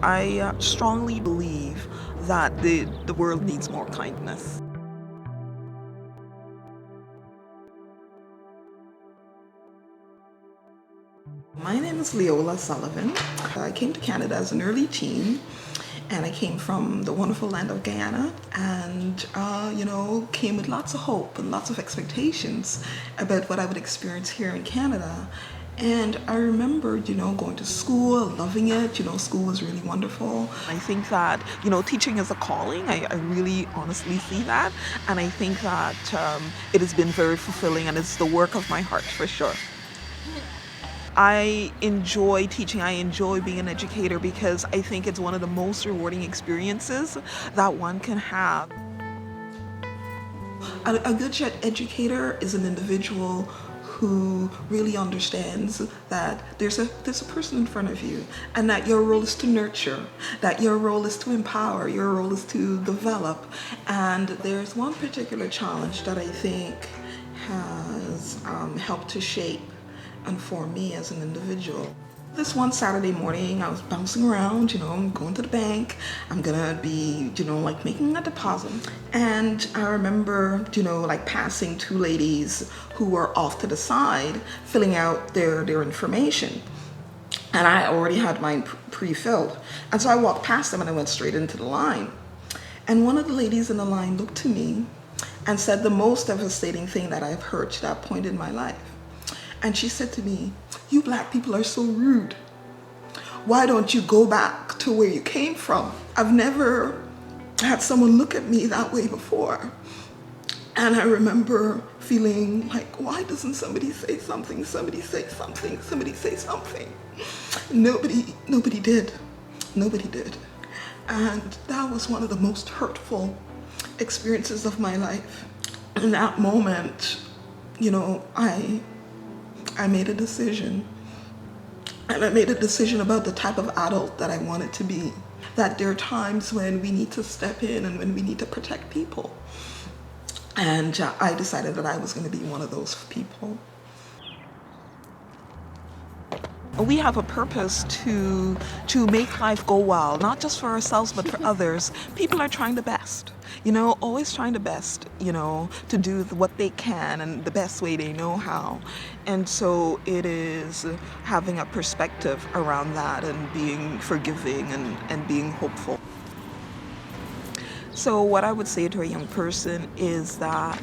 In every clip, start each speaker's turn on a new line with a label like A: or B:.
A: I strongly believe that the world needs more kindness. My name is Leola Sullivan. I came to Canada as an early teen, and I came from the wonderful land of Guyana, and came with lots of hope and lots of expectations about what I would experience here in Canada. And I remember, going to school, loving it. School was really wonderful. I think that, teaching is a calling. I really honestly see that. And I think that it has been very fulfilling, and it's the work of my heart for sure. I enjoy teaching. I enjoy being an educator because I think it's one of the most rewarding experiences that one can have. A good educator is an individual who really understands that there's a person in front of you, and that your role is to nurture, that your role is to empower, your role is to develop. And there's one particular challenge that I think has helped to shape and form me as an individual. This one Saturday morning, I was bouncing around, I'm going to the bank. I'm gonna be, making a deposit. And I remember, passing two ladies who were off to the side, filling out their information. And I already had mine pre-filled. And so I walked past them and I went straight into the line. And one of the ladies in the line looked to me and said the most devastating thing that I've heard to that point in my life. And she said to me, "You black people are so rude. Why don't you go back to where you came from?" I've never had someone look at me that way before. And I remember feeling like, why doesn't somebody say something? Somebody say something, somebody say something. Nobody did. Nobody did. And that was one of the most hurtful experiences of my life. In that moment, I made a decision. And I made a decision about the type of adult that I wanted to be. That there are times when we need to step in and when we need to protect people. And I decided that I was going to be one of those people. We have a purpose to make life go well, not just for ourselves, but for others. People are trying the best, always trying the best, to do what they can and the best way they know how. And so it is having a perspective around that and being forgiving and being hopeful. So what I would say to a young person is that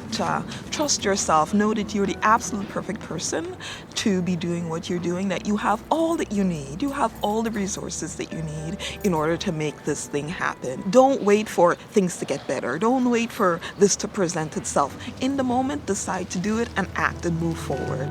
A: trust yourself. Know that you're the absolute perfect person to be doing what you're doing, that you have all that you need. You have all the resources that you need in order to make this thing happen. Don't wait for things to get better. Don't wait for this to present itself. In the moment, decide to do it and act and move forward.